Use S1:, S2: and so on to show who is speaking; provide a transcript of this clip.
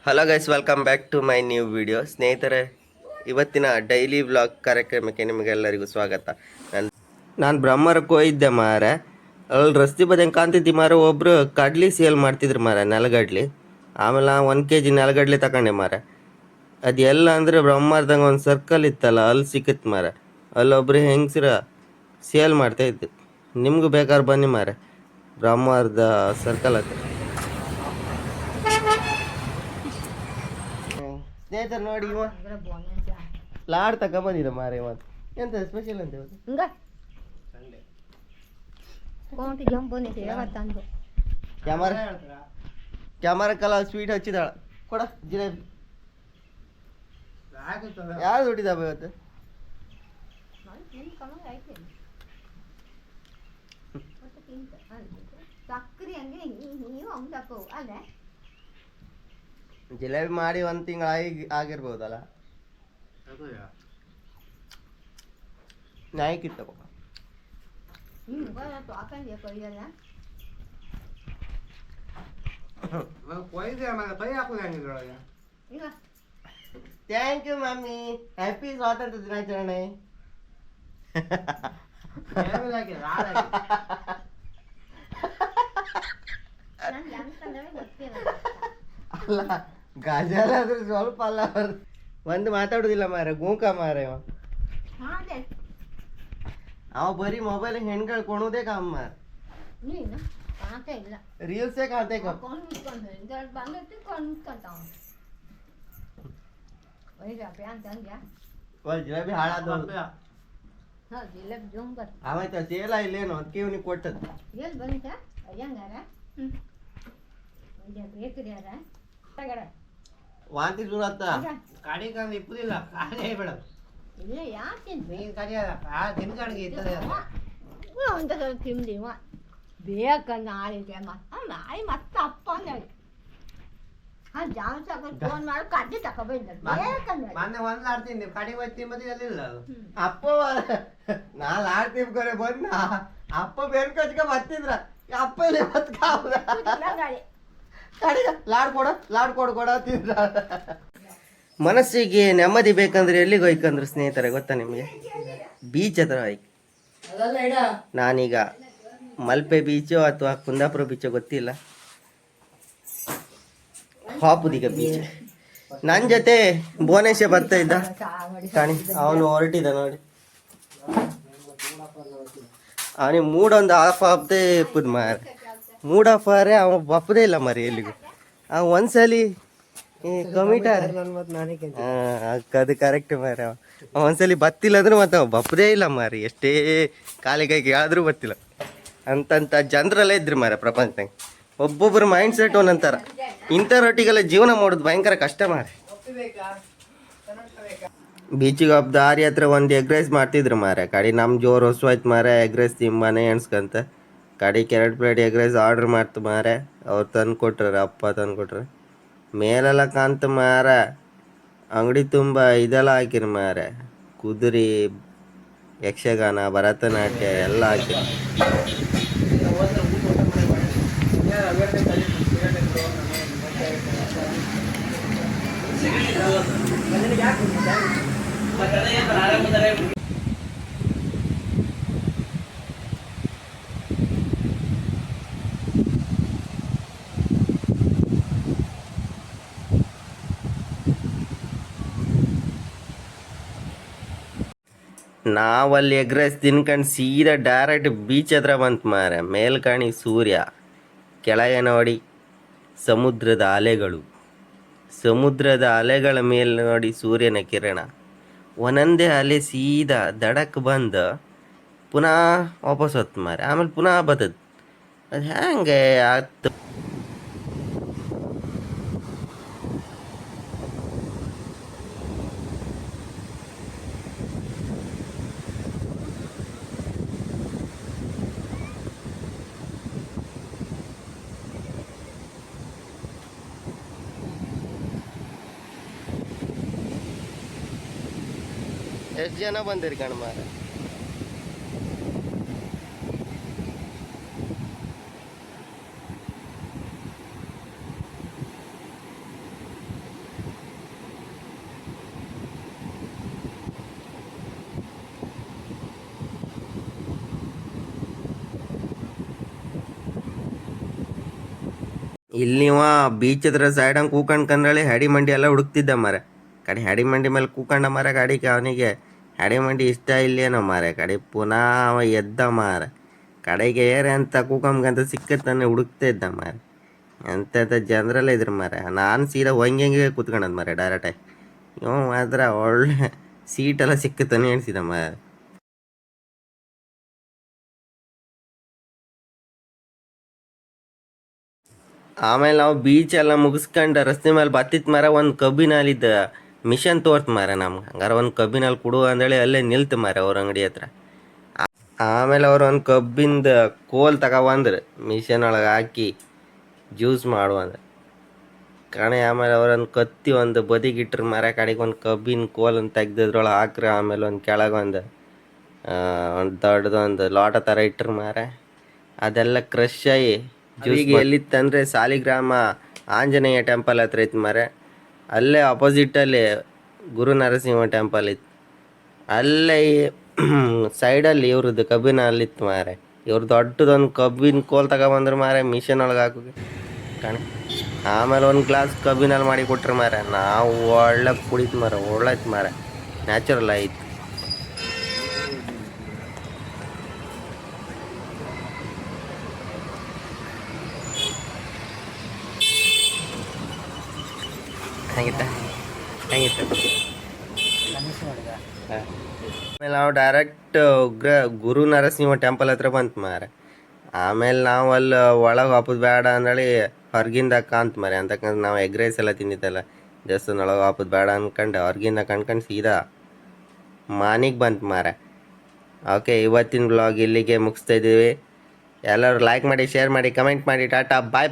S1: Hello guys, welcome back to my new video. ಸ್ನೇಹಿತರೆ, ಇವತ್ತಿನ daily vlog ಕಾರ್ಯಕ್ರಮಕ್ಕೆ ನಿಮಗೆಲ್ಲರಿಗೂ ಸ್ವಾಗತ. ನಾನು ಬ್ರಹ್ಮರಕ್ಕೆ ಹೋಗಿದ್ದೆ ಮಾರೆ. ಅಲ್ಲಿ ರಸ್ತೆ ಬದಿಯಂಗೆ ಕಾಣ್ತಿದ್ದಿ ಮಾರೆ, ಒಬ್ಬರು ಕಡ್ಲಿ ಸೇಲ್ ಮಾಡ್ತಿದ್ರು ಮಾರೆ, ನೆಲಗಡ್ಲಿ. ಆಮೇಲೆ 1 kg ನೆಲಗಡ್ಲಿ ತಗೊಂಡೆ ಮಾರೆ. ಅದು ಎಲ್ಲ ಅಂದರೆ ಬ್ರಹ್ಮರದಂಗೆ ಒಂದು ಸರ್ಕಲ್ ಇತ್ತಲ್ಲ, ಅಲ್ಲಿ ಸಿಕ್ಕಿತ್ತು ಮಾರೆ. ಅಲ್ಲೊಬ್ರು ಹೆಂಗಸ್ರ ಸೇಲ್ ಮಾಡ್ತಾಯಿದ್ದು. ನಿಮಗೂ ಬೇಕಾದ್ರೆ ಬನ್ನಿ ಮಾರೆ, ಬ್ರಹ್ಮರದ ಸರ್ಕಲ್ ಹತ್ರ. ಸ್ನೇಹಿತರು ನೋಡಿ, ಇವ ಲಾಡ್ ತಗೊಂಬಂದಿದ್ದ ಮಾರೆ. ಇವತ್ತು ಎಂತ ಸ್ಪೆಷಲ್ ಅಂತ ಇವತ್ತು ಕ್ಯಾಮರಾ ಕಲ ಸ್ವೀಟ್ ಹಚ್ಚಿದಾಳ. ಕೊಡ ಜಿಲೇಬಿ. ಯಾರು ದುಡ್ಡಿದ್ದಾವ ಇವತ್ತು? ಜಿಲೇಬಿ ಮಾಡಿ 1 ತಿಂಗಳು ಆಗಿರ್ಬೋದಲ್ಲ. ನಾಯಿಕಿತ್ತ ಥ್ಯಾಂಕ್ ಯು ಮಮ್ಮಿ. ಹ್ಯಾಪಿ ಸ್ವಾತಂತ್ರ್ಯ ದಿನಾಚರಣೆ. ಅಲ್ಲ, ಗಜಾಲ ಆದ್ರೆ ಸ್ವಲ್ಪ ಅಲ್ಲ. ಒಂದು ಮಾತಾಡುದಿಲ್ಲ ಮಾರೆ, ಗೂಂಕ ಮಾರೆ. ಅವ ಬರೀ ಮೊಬೈಲ್ ಹೆಣ್ಗಳು ಕೊಣೋದೇ ಕಾಮ್ ಮಾರ. ರೀಲ್ಸೇ ಕಾಣ್ತೇ ಜಿಲೇಬಿ ಹಾಳಾದ. ಆಯ್ತ ಸೇಲ ಇಲ್ಲೇನು, ಅದಕ್ಕೆ ಇವನಿಗೆ ಕೊಟ್ಟದ್ದು. ವಾಂತಿ ಶುರು ಆತ.
S2: ಕಾಡಿ ಕಂದು ಇಪ್ಪುದಿಲ್ಲ, ಕಾಡಿ ಬೇಡ. ಇಲ್ಲ ಯಾಕೆ ನೀನು ಕರಿಯಲ್ಲ, ಆ ತಿನ್ಕಣಿಗೆ ಇರ್ತದೆ. ತಿಂಡಿ ಬೇಕ ನಾಳೆಗೆ ನಾಳೆ ಮತ್ತೆ ಅಪ್ಪ ಮೊನ್ನೆ ಒಂದ್ ಲಾಡ್ ತಿಂದಿ, ಕಡಿ ಹೋಗಿ ತಿಂಬದಿಲ್ಲ.
S1: ಅಪ್ಪ ನಾ ಲಾಡ್ ತಿನ್ಕೊರೆ ಬಂದ, ಅಪ್ಪ ಬೆನ್ ಕಚ್ಕ ಬರ್ತಿದ್ರ. ಅಪ್ಪ ಇಲ್ಲಿ ಲಾಡ್ ಕೊಡ ತಿಂದ್ರ. ಮನಸ್ಸಿಗೆ ನೆಮ್ಮದಿ ಬೇಕಂದ್ರೆ ಎಲ್ಲಿಗೆ ಹೋಯ್ಕಂದ್ರೆ ಸ್ನೇಹಿತರೆ ಗೊತ್ತಾ ನಿಮಗೆ? ಬೀಚ್ ಹತ್ರ ಹೋಯ್ಕ. ನಾನೀಗ ಮಲ್ಪೆ ಬೀಚು ಅಥವಾ ಕುಂದಾಪುರ ಬೀಚು ಗೊತ್ತಿಲ್ಲ, ಹಾಪುದೀಗ ಬೀಚ್. ನನ್ನ ಜೊತೆ ಭುವನೇಶ ಬರ್ತಾ ಇದ್ದ ಕಾಣಿ, ಅವನು ಹೊರಟಿದ್ದ ನೋಡಿ. ಅವನಿಗೆ ಮೂಡೊಂದು ಆಫ್ ಆಫ್ದೇ ಪುದ್ ಮಾರ, ಮೂಡ್ ಆಫ್ ಆರೆ ಅವ ಬಪ್ಪದೇ ಇಲ್ಲ ಮರಿ ಎಲ್ಲಿಗೂ. ಅವ ಒಂದ್ಸಲಿ ಕಮಿಟಾರ ಅದು ಕರೆಕ್ಟ್ ಮಾರಿ. ಅವ ಒಂದ್ಸಲಿ ಬತ್ತಿಲ್ಲ ಅಂದ್ರೆ ಮತ್ತೆ ಅವ ಬಪ್ಪದೇ ಇಲ್ಲ ಮಾರಿ. ಎಷ್ಟೇ ಕಾಲಿಗಾಗಿ ಆದ್ರೂ ಬರ್ತಿಲ್ಲ. ಅಂತಂತ ಜನರಲ್ಲೇ ಇದ್ರಿ ಮಾರ ಪ್ರಪಂಚದಾಗ. ಒಬ್ಬೊಬ್ಬರ ಮೈಂಡ್ ಸೆಟ್ ಒಂದೊಂಥರ. ಇಂಥರೊಟ್ಟಿಗೆಲ್ಲ ಜೀವನ ಮಾಡೋದು ಭಯಂಕರ ಕಷ್ಟ ಮಾರಿ. ಬೀಚಿಗೆ ಹಬ್ಬ ದಾರಿ ಹತ್ರ ಒಂದು ಎಗ್ ರೈಸ್ ಮಾಡ್ತಿದ್ರು ಮಾರ. ಕಡೆ ನಮ್ಮ ಜೋರು ಹೊಸವಾಯ್ತು ಮಾರ. ಎಗ್ ರೈಸ್ ತಿಂಬಾನೆ ಎಣ್ಸ್ಕಂತ ಕಡೆಗೆ 2 ಪ್ಲೇಟ್ ಎಗ್ ರೈಸ್ ಆರ್ಡ್ರ್ ಮಾಡ್ತು ಮಾರೆ. ಅವ್ರು ತಂದು ಕೊಟ್ರ, ಅಪ್ಪ ತಂದು ಕೊಟ್ರ. ಮೇಲೆಲ್ಲ ಕಾಂತ ಮಾರ, ಅಂಗಡಿ ತುಂಬ ಇದೆಲ್ಲ ಹಾಕಿರಿ ಮಾರ. ಕುದುರೆ, ಯಕ್ಷಗಾನ, ಭರತನಾಟ್ಯ ಎಲ್ಲ ಹಾಕಿರಿ. ನಾವಲ್ಲಿ ಎಗ್ ರೈಸ್ ತಿನ್ಕೊಂಡು ಸೀದಾ ಡೈರೆಕ್ಟ್ ಬೀಚ್ ಹತ್ರ ಬಂತು ಮಾರ. ಮೇಲ್ಕಾಣಿ ಸೂರ್ಯ, ಕೆಳಗೆ ನೋಡಿ ಸಮುದ್ರದ ಅಲೆಗಳು. ಸಮುದ್ರದ ಅಲೆಗಳ ಮೇಲೆ ನೋಡಿ ಸೂರ್ಯನ ಕಿರಣ. ಒಂದೊಂದೇ ಅಲೆ ಸೀದಾ ದಡಕ್ಕೆ ಬಂದು ಪುನಃ ವಾಪಸ್ ಹೊತ್ತು ಮಾರ. ಆಮೇಲೆ ಪುನಃ ಬರ್ತದೆ. ಅದು ಹೆಂಗೆ ಆಗ್ತು? ಎಷ್ಟು ಜನ ಬಂದಿರಿ ಕಣ್ ಮಾರ. ಇಲ್ಲಿವ ಬೀಚ್ ಹತ್ರ ಸೈಡಂಗೆ ಕೂಕಂಡು ಕಂದ್ರಳಿ ಹಡಿ ಮಂಡಿ ಎಲ್ಲ ಹುಡುಕ್ತಿದ್ದ ಮಾರ. ಕಡೆ ಹಡಿ ಮಂಡಿ ಮೇಲೆ ಕೂಕಂಡ ಮಾರ. ಕಡೆಗೆ ಅವನಿಗೆ ಹಡಿ ಮಂಡಿ ಇಷ್ಟ ಇಲ್ಲೇನೋ ಮಾರ. ಕಡೆ ಪುನಃ ಅವ ಎದ್ದ ಮಾರ. ಕಡೆಗೆ ಏರೆ ಅಂತ ಕೂಕಂಬಂತ ಸಿಕ್ಕತ್ತಾನೆ ಹುಡುಕ್ತಾ ಇದ್ದ ಮಾರ. ಎಂತೆಂಥ ಜನರೆಲ್ಲ ಇದ್ರು ಮಾರ. ನಾನು ಸೀದಾ ಹೊಂಗೆ ಕೂತ್ಕೊಂಡದ್ ಮಾರ ಡೈರೆಕ್ಟಾಗಿ. ಇವ ಮಾತ್ರ ಒಳ್ಳೆ ಸೀಟೆಲ್ಲ ಸಿಕ್ಕತ್ತಾನೆ ಎಣಿಸಿದ ಮಾರ. ಆಮೇಲೆ ನಾವು ಬೀಚ್ ಎಲ್ಲ ಮುಗಿಸ್ಕೊಂಡು ರಸ್ತೆ ಮೇಲೆ ಬತ್ತಿತ್ತು ಮಾರ. ಒಂದು ಕಬ್ಬಿನಲ್ಲಿದ್ದ ಮಿಷನ್ ತೋರ್ತು ಮಾರ ನಮ್ಗೆ. ಹಂಗಾರೆ ಒಂದು ಕಬ್ಬಿನಲ್ಲಿ ಕೊಡು ಅಂದೇಳಿ ಅಲ್ಲೇ ನಿಲ್ತು ಮಾರ ಅವ್ರ ಅಂಗಡಿ ಹತ್ರ. ಆಮೇಲೆ ಅವ್ರು ಒಂದು ಕಬ್ಬಿಂದ ಕೋಲ್ ತಗೊಬಂದ್ರೆ ಮಿಷನ್ ಒಳಗೆ ಹಾಕಿ ಜ್ಯೂಸ್ ಮಾಡುವಂದ್ರೆ ಕಣೆ. ಆಮೇಲೆ ಅವ್ರೊಂದು ಕತ್ತಿ ಒಂದು ಬದಿಗಿಟ್ರು ಮಾರ. ಕಡೆಗೆ ಒಂದು ಕಬ್ಬಿನ ಕೋಲನ್ನು ತೆಗ್ದಿದ್ರೊಳಗೆ ಹಾಕ್ರಿ. ಆಮೇಲೆ ಒಂದು ಕೆಳಗೊಂದು ದೊಡ್ಡದೊಂದು ಲೋಟ ಥರ ಇಟ್ರು ಮಾರ. ಅದೆಲ್ಲ ಕ್ರಶ್ ಆಗಿ ಜ್ಯೂಸಿಗೆ ಎಲ್ಲಿತ್ತಂದರೆ ಸಾಲಿಗ್ರಾಮ ಆಂಜನೇಯ ಟೆಂಪಲ್ ಹತ್ರ ಇತ್ತು ಮಾರ. ಅಲ್ಲೇ ಅಪೋಸಿಟಲ್ಲಿ ಗುರು ನರಸಿಂಹ ಟೆಂಪಲ್ ಇತ್ತು. ಅಲ್ಲೇ ಸೈಡಲ್ಲಿ ಇವ್ರದ್ದು ಕಬ್ಬಿನ ಅಲ್ಲಿತ್ತು ಮಾರೆ. ಇವ್ರು ದೊಡ್ಡದೊಂದು ಕಬ್ಬಿನ ಕೋಲ್ ತಗೊಬಂದ್ರು ಮಾರೆ ಮಿಷನ್ ಒಳಗೆ ಹಾಕೋಕೆ ಕಣೆ. ಆಮೇಲೆ ಒಂದು ಗ್ಲಾಸ್ ಕಬ್ಬಿನಲ್ಲಿ ಮಾಡಿ ಕೊಟ್ರು ಮಾರೆ. ನಾವು ಒಳ್ಳೆ ಕುಡಿತು ಮಾರ. ಒಳ್ಳೆತ್ತು ಮಾರ. ನ್ಯಾಚುರಲ್ ಆಯಿತು. ಹೆಂಗಿತ್ತ ಆಮೇಲೆ ನಾವು ಡೈರೆಕ್ಟ್ ಗುರು ನರಸಿಂಹ ಟೆಂಪಲ್ ಹತ್ರ ಬಂತು ಮಾರ. ಆಮೇಲೆ ನಾವು ಅಲ್ಲಿ ಒಳಗೆ ವಾಪಸ್ ಬೇಡ ಅಂದೇಳಿ ಹೊರಗಿಂದ ಕಾಂತ ಮಾರೆ. ಅಂತಕ್ಕಂದ್ರೆ ನಾವು ಎಗ್ ರೈಸ್ ಎಲ್ಲ ತಿಂದಿದ್ದಲ್ಲ ದೇವಸ್ಥಾನದೊಳಗೆ ವಾಪಸ್ ಬೇಡ ಅಂದ್ಕೊಂಡು ಹೊರಗಿಂದ ಕಂಡ್ಕೊಂಡು ಸೀದಾ ಮಾನಿಗೆ ಬಂತು ಮಾರ. ಓಕೆ, ಇವತ್ತಿನ ಬ್ಲಾಗ್ ಇಲ್ಲಿಗೆ ಮುಗಿಸ್ತಾ ಇದ್ದೀವಿ. ಎಲ್ಲರೂ ಲೈಕ್ ಮಾಡಿ, ಶೇರ್ ಮಾಡಿ, ಕಮೆಂಟ್ ಮಾಡಿ. ಟಾಟಾ, ಬಾಯ್.